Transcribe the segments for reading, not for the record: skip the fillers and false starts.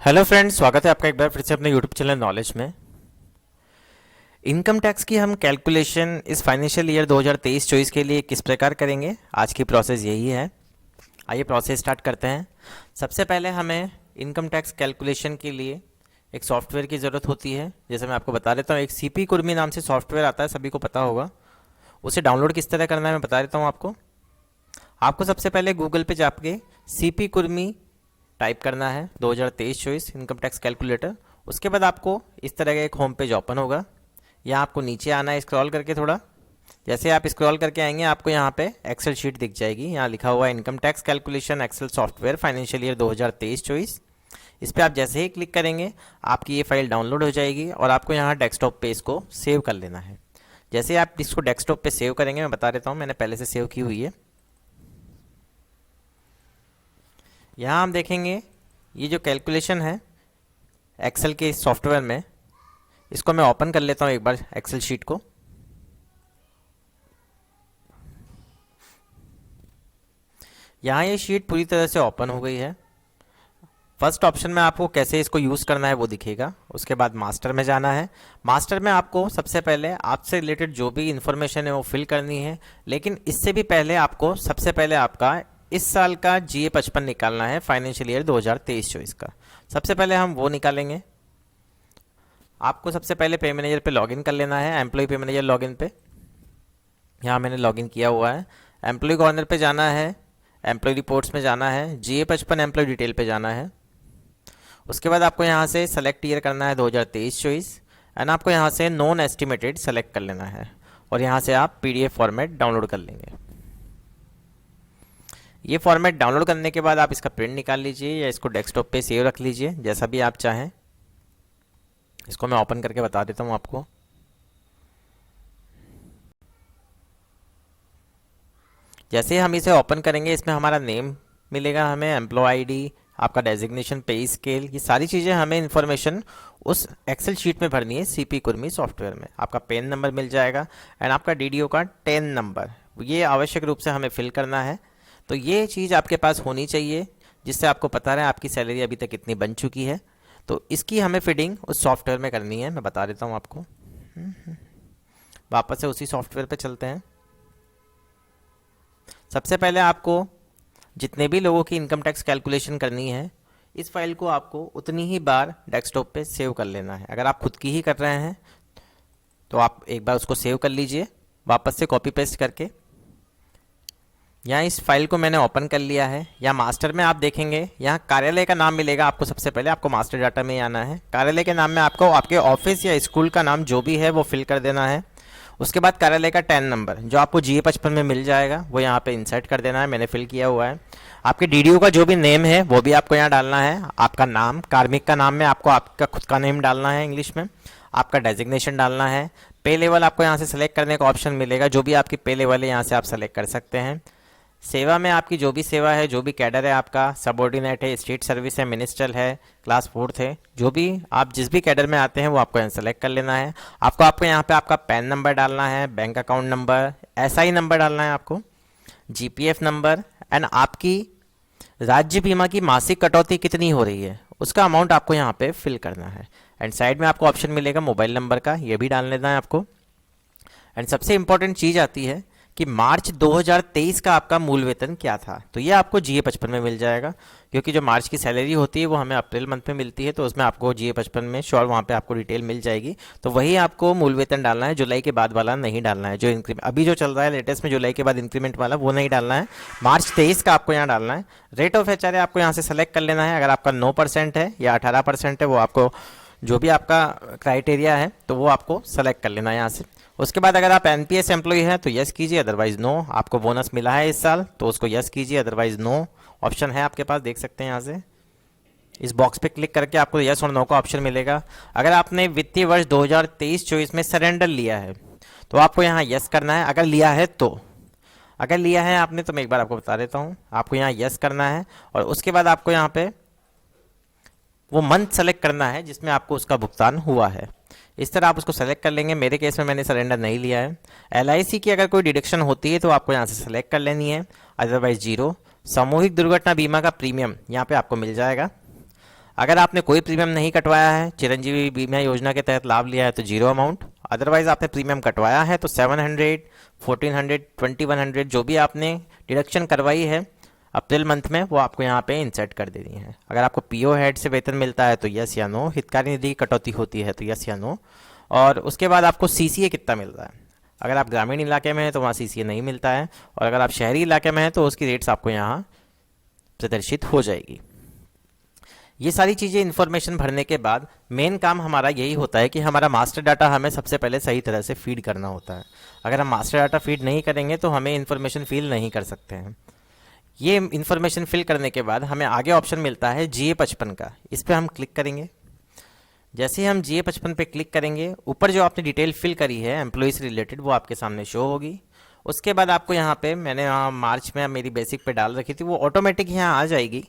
Hello friends, स्वागत है आपका एक बार फिर से अपने यूट्यूब चैनल नॉलेज में। इनकम टैक्स की हम कैलकुलेशन इस फाइनेंशियल ईयर 2023-24 के लिए किस प्रकार करेंगे, आज की प्रोसेस यही है। आइए प्रोसेस स्टार्ट करते हैं। सबसे पहले हमें इनकम टैक्स कैलकुलेशन के लिए एक सॉफ्टवेयर की ज़रूरत होती है। जैसे मैं आपको बता देता हूँ, एक सीपी कुर्मी नाम से सॉफ्टवेयर आता है, सभी को पता होगा। उसे डाउनलोड किस तरह करना है मैं बता देता हूँ आपको सबसे पहले गूगल पे जाके सीपी कुर्मी टाइप करना है 2023-24 इनकम टैक्स कैलकुलेटर। उसके बाद आपको इस तरह का एक होम पेज ओपन होगा। यहाँ आपको नीचे आना है स्क्रॉल करके थोड़ा। जैसे आप स्क्रॉल करके आएंगे आपको यहाँ पे एक्सेल शीट दिख जाएगी। यहाँ लिखा हुआ है income tax calculation excel software financial year 2023-24। इस पर आप जैसे ही क्लिक करेंगे आपकी ये फाइल डाउनलोड हो जाएगी और आपको यहाँ डेस्कटॉप पे इसको सेव कर लेना है। जैसे आप इसको डेस्कटॉप पे सेव करेंगे, मैं बता देता हूँ, मैंने पहले से सेव की हुई है। यहाँ हम देखेंगे ये जो कैलकुलेशन है एक्सेल के सॉफ्टवेयर में, इसको मैं ओपन कर लेता हूँ एक बार एक्सेल शीट को। यहाँ ये शीट पूरी तरह से ओपन हो गई है। फर्स्ट ऑप्शन में आपको कैसे इसको यूज़ करना है वो दिखेगा। उसके बाद मास्टर में जाना है। मास्टर में आपको सबसे पहले आपसे रिलेटेड जो भी इंफॉर्मेशन है वो फिल करनी है, लेकिन इससे भी पहले आपको सबसे पहले आपका इस साल का GA55 निकालना है फाइनेंशियल ईयर 2023-24 का। सबसे पहले हम वो निकालेंगे। आपको सबसे पहले पे मैनेजर पे लॉगिन कर लेना है, एम्प्लॉय पे मैनेजर लॉगिन पे। यहाँ मैंने लॉगिन किया हुआ है। एम्प्लॉय कॉर्नर पे जाना है, एम्प्लॉय रिपोर्ट्स में जाना है, GA55 एम्प्लॉय डिटेल पे जाना है। उसके बाद आपको यहाँ से सेलेक्ट ईयर करना है 2023-24 एंड आपको यहाँ से नॉन एस्टिमेटेड सेलेक्ट कर लेना है और यहाँ से आप PDF फॉर्मेट डाउनलोड कर लेंगे। ये फॉर्मेट डाउनलोड करने के बाद आप इसका प्रिंट निकाल लीजिए या इसको डेस्कटॉप पे सेव रख लीजिए, जैसा भी आप चाहें। इसको मैं ओपन करके बता देता हूँ आपको। जैसे हम इसे ओपन करेंगे इसमें हमारा नेम मिलेगा, हमें एम्प्लॉय आईडी, आपका डेजिग्नेशन, पे स्केल, ये सारी चीज़ें हमें इन्फॉर्मेशन उस एक्सेल शीट में भरनी है सीपी कुर्मी सॉफ्टवेयर में। आपका पेन नंबर मिल जाएगा एंड आपका DDO का 10 नंबर, ये आवश्यक रूप से हमें फिल करना है। तो ये चीज़ आपके पास होनी चाहिए जिससे आपको पता रहे आपकी सैलरी अभी तक कितनी बन चुकी है। तो इसकी हमें फिटिंग उस सॉफ्टवेयर में करनी है, मैं बता देता हूँ आपको। वापस से उसी सॉफ्टवेयर पे चलते हैं। सबसे पहले आपको जितने भी लोगों की इनकम टैक्स कैलकुलेशन करनी है, इस फाइल को आपको उतनी ही बार डेस्कटॉप पे सेव कर लेना है। अगर आप खुद की ही कर रहे हैं तो आप एक बार उसको सेव कर लीजिए वापस से कॉपी पेस्ट करके। यहाँ इस फाइल को मैंने ओपन कर लिया है। यहाँ मास्टर में आप देखेंगे यहाँ कार्यालय का नाम मिलेगा आपको। सबसे पहले आपको मास्टर डाटा में आना है। कार्यालय के नाम में आपको आपके ऑफिस या स्कूल का नाम जो भी है वो फिल कर देना है। उसके बाद कार्यालय का 10 नंबर जो आपको GA55 में मिल जाएगा वो यहाँ पे इंसर्ट कर देना है, मैंने फिल किया हुआ है। आपके DDO का जो भी नेम है वो भी आपको यहाँ डालना है। आपका नाम, कार्मिक का नाम में आपको आपका खुद का नेम डालना है इंग्लिश में। आपका डेजिग्नेशन डालना है। पे लेवल आपको यहाँ से सेलेक्ट करने का ऑप्शन मिलेगा, जो भी आपकी पे लेवल है यहाँ से आप सेलेक्ट कर सकते हैं। सेवा में आपकी जो भी सेवा है, जो भी कैडर है, आपका सबऑर्डिनेट है, स्टेट सर्विस है, मिनिस्ट्रल है, क्लास 4th है, जो भी आप जिस भी कैडर में आते हैं वो आपको यहाँ सेलेक्ट कर लेना है। आपको यहाँ पे आपका पैन नंबर डालना है, bank account number, SI number डालना है आपको, GPF नंबर एंड आपकी राज्य बीमा की मासिक कटौती कितनी हो रही है उसका अमाउंट आपको यहाँ पे फिल करना है। एंड साइड में आपको ऑप्शन मिलेगा मोबाइल नंबर का, ये भी डाल लेना है आपको। एंड सबसे इंपॉर्टेंट चीज़ आती है कि मार्च 2023 का आपका मूल वेतन क्या था। तो ये आपको GA55 में मिल जाएगा, क्योंकि जो मार्च की सैलरी होती है वो हमें अप्रैल मंथ में मिलती है, तो उसमें आपको GA55 में श्योर वहाँ पे आपको डिटेल मिल जाएगी। तो वही आपको मूल वेतन डालना है, जुलाई के बाद वाला नहीं डालना है। जो इंक्रीमेंट अभी जो चल रहा है लेटेस्ट में जुलाई के बाद इंक्रीमेंट वाला वो नहीं डालना है, मार्च 23 का आपको यहाँ डालना है। रेट ऑफ HR आपको यहाँ से सेलेक्ट कर लेना है। अगर आपका 9% है या 18% है, वो आपको जो भी आपका क्राइटेरिया है तो वो आपको सेलेक्ट कर लेना है यहाँ से। उसके बाद अगर आप NPS एम्प्लॉय हैं तो यस कीजिए, अदरवाइज नो। आपको बोनस मिला है इस साल तो उसको यस कीजिए, अदरवाइज नो ऑप्शन है आपके पास, देख सकते हैं यहाँ से। इस बॉक्स पे क्लिक करके आपको यस और नो का ऑप्शन मिलेगा। अगर आपने वित्तीय वर्ष 2023-24 में सरेंडर लिया है तो आपको यहाँ यस करना है। अगर लिया है तो, अगर लिया है आपने तो मैं एक बार आपको बता देता हूँ, आपको यहाँ यस करना है और उसके बाद आपको यहाँ पे वो मंथ सेलेक्ट करना है जिसमें आपको उसका भुगतान हुआ है। इस तरह आप उसको सेलेक्ट कर लेंगे। मेरे केस में मैंने सरेंडर नहीं लिया है। LIC की अगर कोई डिडक्शन होती है तो आपको यहाँ से सेलेक्ट कर लेनी है, अदरवाइज 0। सामूहिक दुर्घटना बीमा का प्रीमियम यहाँ पे आपको मिल जाएगा। अगर आपने कोई प्रीमियम नहीं कटवाया है, चिरंजीवी बीमा योजना के तहत लाभ लिया है तो जीरो अमाउंट। अदरवाइज आपने प्रीमियम कटवाया है तो 700, 1400, 2100 जो भी आपने डिडक्शन करवाई है अप्रैल मंथ में वो आपको यहाँ पे इंसर्ट कर देनी है। अगर आपको पीओ हेड से वेतन मिलता है तो यस या नो, हितकारी निधि की कटौती होती है तो यस या नो, और उसके बाद आपको सीसीए कितना मिल रहा है। अगर आप ग्रामीण इलाके में हैं तो वहाँ सीसीए नहीं मिलता है, और अगर आप शहरी इलाके में हैं तो उसकी रेट्स आपको यहाँ प्रदर्शित हो जाएगी। ये सारी चीज़ें इन्फॉर्मेशन भरने के बाद मेन काम हमारा यही होता है कि हमारा मास्टर डाटा हमें सबसे पहले सही तरह से फीड करना होता है। अगर हम मास्टर डाटा फीड नहीं करेंगे तो हमें इन्फॉर्मेशन फिल नहीं कर सकते हैं। ये इन्फॉर्मेशन फिल करने के बाद हमें आगे ऑप्शन मिलता है GA55 का, इस पर हम क्लिक करेंगे। जैसे ही हम GA55 पे क्लिक करेंगे, ऊपर जो आपने डिटेल फिल करी है एम्प्लॉय से रिलेटेड वो आपके सामने शो होगी। उसके बाद आपको यहाँ पे मैंने मार्च में मेरी बेसिक पे डाल रखी थी, वो ऑटोमेटिक यहाँ आ जाएगी।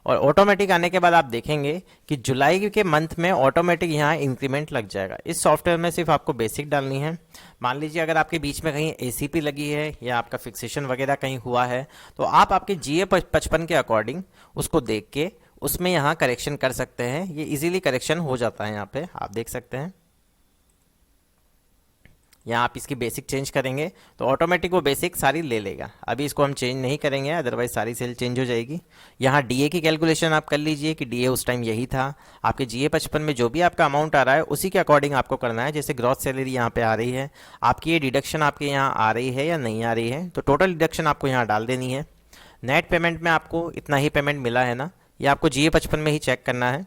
और ऑटोमेटिक आने के बाद आप देखेंगे कि जुलाई के मंथ में ऑटोमेटिक यहाँ इंक्रीमेंट लग जाएगा। इस सॉफ्टवेयर में सिर्फ आपको बेसिक डालनी है। मान लीजिए अगर आपके बीच में कहीं ACP लगी है या आपका फिक्सेशन वगैरह कहीं हुआ है तो आप आपके GA55 के अकॉर्डिंग उसको देख के उसमें यहाँ करेक्शन कर सकते हैं। ये इजीली करेक्शन हो जाता है। यहाँ पे आप देख सकते हैं, यहाँ आप इसकी बेसिक चेंज करेंगे तो ऑटोमेटिक वो बेसिक सारी ले लेगा। अभी इसको हम चेंज नहीं करेंगे, अदरवाइज सारी सेल चेंज हो जाएगी। यहाँ DA की कैलकुलेशन आप कर लीजिए कि DA उस टाइम यही था। आपके GA55 में जो भी आपका अमाउंट आ रहा है उसी के अकॉर्डिंग आपको करना है। जैसे ग्रॉस सैलरी यहाँ पे आ रही है, आपकी ये डिडक्शन आपके यहाँ आ रही है या नहीं आ रही है, तो टोटल डिडक्शन आपको यहाँ डाल देनी है। नेट पेमेंट में आपको इतना ही पेमेंट मिला है ना, ये आपको GA55 में ही चेक करना है।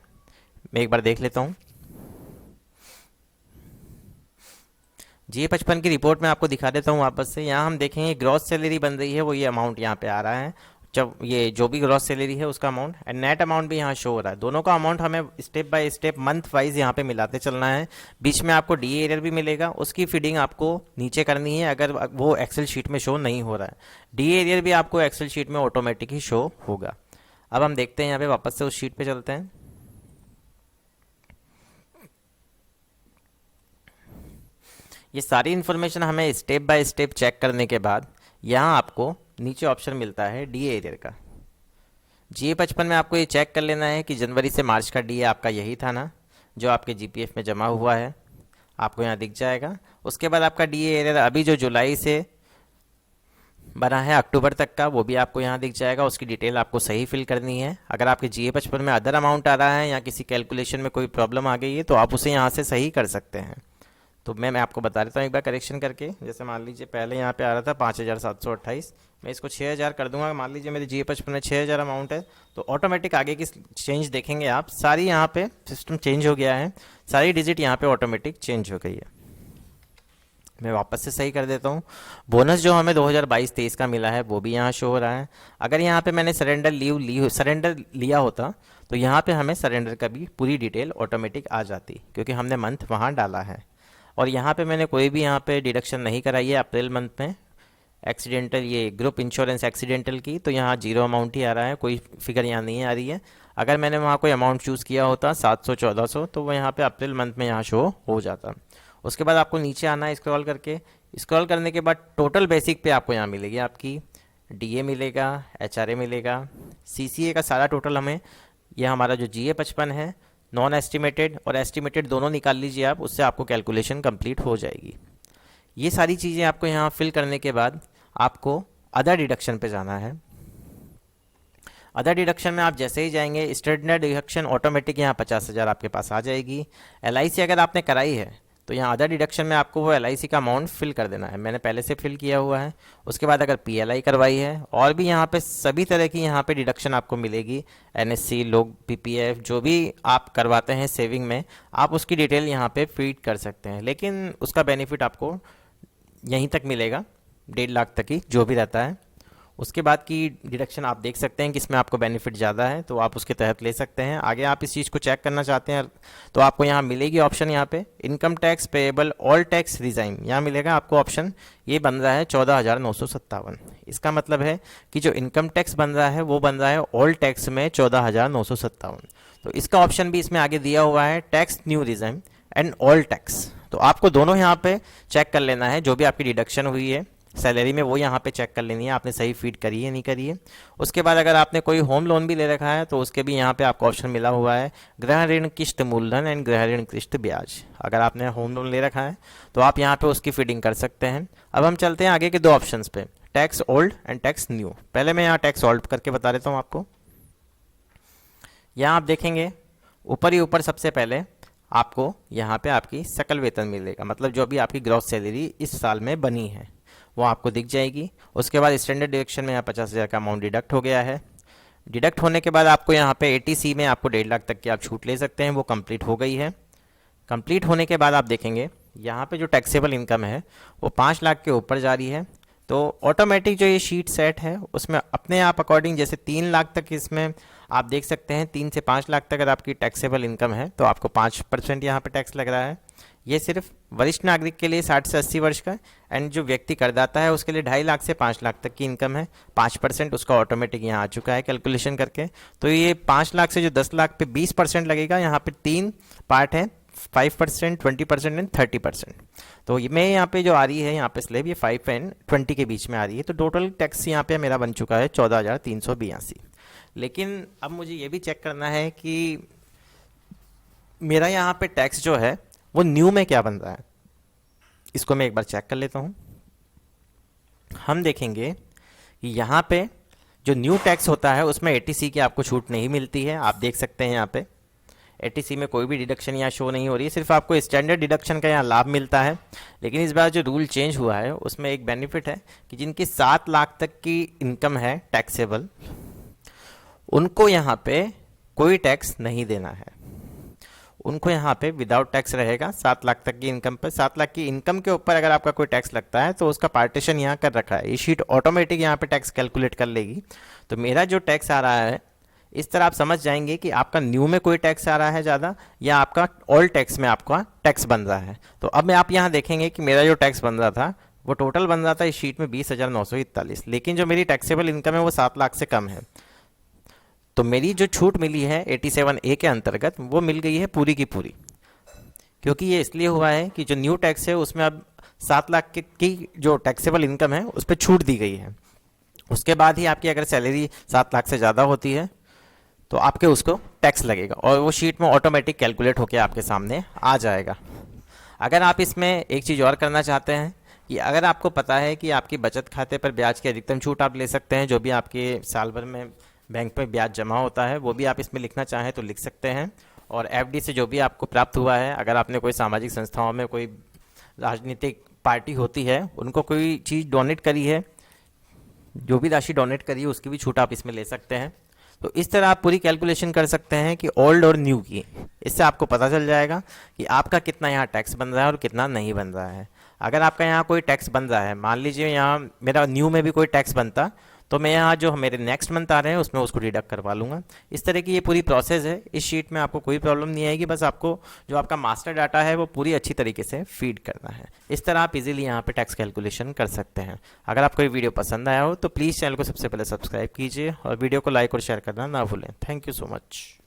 मैं एक बार देख लेता हूँ। GA55 की रिपोर्ट में आपको दिखा देता हूँ वापस से। यहाँ हम देखेंगे ग्रॉस सैलरी बन रही है, वो ये अमाउंट यहाँ पे आ रहा है। जब ये जो भी ग्रॉस सैलरी है उसका अमाउंट एंड नेट अमाउंट भी यहाँ शो हो रहा है। दोनों का अमाउंट हमें step by step month wise यहाँ पे मिलाते चलना है। बीच में आपको DA एरर भी मिलेगा, उसकी फीडिंग आपको नीचे करनी है अगर वो एक्सेल शीट में शो नहीं हो रहा है। DA एरर भी आपको एक्सेल शीट में ऑटोमेटिक ही शो होगा। अब हम देखते हैं यहाँ पे वापस से उस शीट पे चलते हैं। ये सारी इन्फॉर्मेशन हमें स्टेप बाय स्टेप चेक करने के बाद यहाँ आपको नीचे ऑप्शन मिलता है DA एरियर का। GA55 में आपको ये चेक कर लेना है कि जनवरी से मार्च का DA आपका यही था ना, जो आपके GPF में जमा हुआ है, आपको यहाँ दिख जाएगा। उसके बाद आपका DA एरियर अभी जो जुलाई से बना है अक्टूबर तक का, वो भी आपको यहाँ दिख जाएगा। उसकी डिटेल आपको सही फिल करनी है। अगर आपके GA55 में अदर अमाउंट आ रहा है या किसी कैलकुलेशन में कोई प्रॉब्लम आ गई है तो आप उसे यहाँ से सही कर सकते हैं। तो मैं आपको बता देता हूँ एक बार करेक्शन करके। जैसे मान लीजिए पहले यहाँ पे आ रहा था 5728, मैं इसको 6000 कर दूंगा। मान लीजिए मेरे GA55 में 6000 अमाउंट है तो ऑटोमेटिक आगे की चेंज देखेंगे आप, सारी यहाँ पे सिस्टम चेंज हो गया है, सारी डिजिट यहाँ पे ऑटोमेटिक चेंज हो गई है। मैं वापस से सही कर देता हूँ। बोनस जो हमें 2022-23 का मिला है वो भी यहाँ शो हो रहा है। अगर यहाँ पे मैंने सरेंडर लिया होता तो यहाँ पे हमें सरेंडर का भी पूरी डिटेल ऑटोमेटिक आ जाती, क्योंकि हमने मंथ वहाँ डाला है। और यहाँ पे मैंने कोई भी यहाँ पे डिडक्शन नहीं कराई है अप्रैल मंथ में। एक्सीडेंटल ये ग्रुप इंश्योरेंस एक्सीडेंटल की तो यहाँ जीरो अमाउंट ही आ रहा है, कोई फिगर यहाँ नहीं आ रही है। अगर मैंने वहाँ कोई अमाउंट चूज़ किया होता 700-1400 तो वो यहाँ पे अप्रैल मंथ में यहाँ शो हो जाता। उसके बाद आपको नीचे आना है स्क्रॉल करके। स्क्रॉल करने के बाद टोटल बेसिक पे आपको यहाँ मिलेगी आपकी DA मिलेगा, HRA मिलेगा, CCA का सारा टोटल हमें, यह हमारा जो GA55 है नॉन एस्टिमेटेड और एस्टिमेटेड दोनों निकाल लीजिए आप, उससे आपको कैलकुलेशन कंप्लीट हो जाएगी। ये सारी चीज़ें आपको यहाँ फिल करने के बाद आपको अदर डिडक्शन पे जाना है। अदर डिडक्शन में आप जैसे ही जाएंगे स्टैंडर्ड डिडक्शन ऑटोमेटिक यहाँ 50,000 आपके पास आ जाएगी। LIC अगर आपने कराई है तो यहाँ अदर डिडक्शन में आपको वो LIC का अमाउंट फिल कर देना है। मैंने पहले से फिल किया हुआ है। उसके बाद अगर PLI करवाई है और भी यहाँ पे सभी तरह की यहाँ पे डिडक्शन आपको मिलेगी। NSC लोग PPF जो भी आप करवाते हैं सेविंग में, आप उसकी डिटेल यहाँ पे फीड कर सकते हैं, लेकिन उसका बेनिफिट आपको यहीं तक मिलेगा 1.5 लाख तक ही जो भी रहता है। उसके बाद की डिडक्शन आप देख सकते हैं कि इसमें आपको बेनिफिट ज़्यादा है तो आप उसके तहत ले सकते हैं। आगे आप इस चीज़ को चेक करना चाहते हैं तो आपको यहाँ मिलेगी ऑप्शन, यहाँ पे income tax payable all tax regime, यहाँ मिलेगा आपको ऑप्शन। ये बन रहा है 14,957। इसका मतलब है कि जो इनकम टैक्स बन रहा है वो बन रहा है ऑल टैक्स में 14,957। तो इसका ऑप्शन भी इसमें आगे दिया हुआ है, tax new regime and all tax. तो आपको दोनों यहाँ पे चेक कर लेना है जो भी आपकी डिडक्शन हुई है सैलरी में वो यहाँ पे चेक कर लेनी है आपने सही फीड करी है नहीं करी है। उसके बाद अगर आपने कोई होम लोन भी ले रखा है तो उसके भी यहाँ पे आपको ऑप्शन मिला हुआ है गृह ऋण किस्त मूलधन एंड गृह ऋण किस्त ब्याज। अगर आपने होम लोन ले रखा है तो आप यहाँ पे उसकी फीडिंग कर सकते हैं। अब हम चलते हैं आगे के दो ऑप्शंस पे, tax old and tax new. पहले मैं यहाँ टैक्स ओल्ड करके बता देता हूँ आपको। यहाँ आप देखेंगे ऊपर ही ऊपर सबसे पहले आपको यहाँ पे आपकी सकल वेतन मिलेगा, मतलब जो भी आपकी ग्रॉस सैलरी इस साल में बनी है वो आपको दिख जाएगी। उसके बाद स्टैंडर्ड डिडक्शन में यहाँ 50,000 का अमाउंट डिडक्ट हो गया है। डिडक्ट होने के बाद आपको यहाँ पे 80C में आपको 1.5 लाख तक की आप छूट ले सकते हैं, वो कंप्लीट हो गई है। कंप्लीट होने के बाद आप देखेंगे यहाँ पे जो टैक्सेबल इनकम है वो 5 लाख के ऊपर जा रही है। तो ऑटोमेटिक जो ये शीट सेट है उसमें अपने आप अकॉर्डिंग जैसे 3 लाख तक इसमें आप देख सकते हैं 3 से 5 लाख तक अगर आपकी टैक्सेबल इनकम है तो आपको 5% यहाँ पे टैक्स लग रहा है। ये सिर्फ वरिष्ठ नागरिक के लिए 60 से 80 वर्ष का, एंड जो व्यक्ति करदाता है उसके लिए 2.5 लाख से 5 लाख तक की इनकम है 5% उसका ऑटोमेटिक यहाँ आ चुका है कैलकुलेशन करके। तो ये 5 लाख से जो 10 लाख पे 20% लगेगा, यहाँ पे 3 पार्ट है 5%, 20% एंड 30%। तो मैं यहाँ पे जो आ रही है यहाँ पे स्लैब ये 5 एंड 20 के बीच में आ रही है। तो टोटल टैक्स यहाँ पे मेरा बन चुका है 14,382। लेकिन अब मुझे ये भी चेक करना है कि मेरा यहाँ पे टैक्स जो है वो न्यू में क्या बन रहा है, इसको मैं एक बार चेक कर लेता हूँ। हम देखेंगे कि यहाँ पे जो न्यू टैक्स होता है उसमें 80C की आपको छूट नहीं मिलती है। आप देख सकते हैं यहाँ पे 80C में कोई भी डिडक्शन यहाँ शो नहीं हो रही है, सिर्फ आपको स्टैंडर्ड डिडक्शन का यहाँ लाभ मिलता है। लेकिन इस बार जो रूल चेंज हुआ है उसमें एक बेनिफिट है कि जिनकी 7 लाख तक की इनकम है टैक्सेबल, उनको यहाँ पे कोई टैक्स नहीं देना है, उनको यहाँ पे विदाउट टैक्स रहेगा 7 लाख तक की इनकम पर। 7 लाख की इनकम के ऊपर अगर आपका कोई टैक्स लगता है तो उसका पार्टीशन यहाँ कर रखा है, ये शीट ऑटोमेटिक यहाँ पे टैक्स कैलकुलेट कर लेगी। तो मेरा जो टैक्स आ रहा है इस तरह आप समझ जाएंगे कि आपका न्यू में कोई टैक्स आ रहा है ज़्यादा या आपका ओल्ड टैक्स में आपका टैक्स बन रहा है। तो अब आप यहाँ देखेंगे कि मेरा जो टैक्स बन रहा था वो टोटल बन रहा था इस शीट में 20,941, लेकिन जो मेरी टैक्सेबल इनकम है वो 7 लाख से कम है। तो मेरी जो छूट मिली है 87A के अंतर्गत वो मिल गई है पूरी की पूरी, क्योंकि ये इसलिए हुआ है कि जो न्यू टैक्स है उसमें अब 7 लाख की जो टैक्सेबल इनकम है उस पर छूट दी गई है। उसके बाद ही आपकी अगर सैलरी 7 लाख से ज़्यादा होती है तो आपके उसको टैक्स लगेगा और वो शीट में ऑटोमेटिक कैलकुलेट होकर आपके सामने आ जाएगा। अगर आप इसमें एक चीज़ और करना चाहते हैं कि अगर आपको पता है कि आपकी बचत खाते पर ब्याज की अधिकतम छूट आप ले सकते हैं, जो भी आपके साल भर में बैंक में ब्याज जमा होता है वो भी आप इसमें लिखना चाहें तो लिख सकते हैं। और एफडी से जो भी आपको प्राप्त हुआ है, अगर आपने कोई सामाजिक संस्थाओं में कोई राजनीतिक पार्टी होती है उनको कोई चीज़ डोनेट करी है, जो भी राशि डोनेट करी है उसकी भी छूट आप इसमें ले सकते हैं। तो इस तरह आप पूरी कैलकुलेशन कर सकते हैं कि ओल्ड और न्यू की, इससे आपको पता चल जाएगा कि आपका कितना यहाँ टैक्स बन रहा है और कितना नहीं बन रहा है। अगर आपका यहाँ कोई टैक्स बन रहा है, मान लीजिए यहाँ मेरा न्यू में भी कोई टैक्स बनता तो मैं यहाँ जो मेरे नेक्स्ट मंथ आ रहे हैं उसमें उसको डिडक्ट करवा लूँगा। इस तरह की ये पूरी प्रोसेस है। इस शीट में आपको कोई प्रॉब्लम नहीं आएगी, बस आपको जो आपका मास्टर डाटा है वो पूरी अच्छी तरीके से फीड करना है। इस तरह आप इजीली यहाँ पे टैक्स कैलकुलेशन कर सकते हैं। अगर आपको ये वीडियो पसंद आया हो तो प्लीज़ चैनल को सबसे पहले सब्सक्राइब कीजिए और वीडियो को लाइक और शेयर करना ना भूलें। Thank you so much.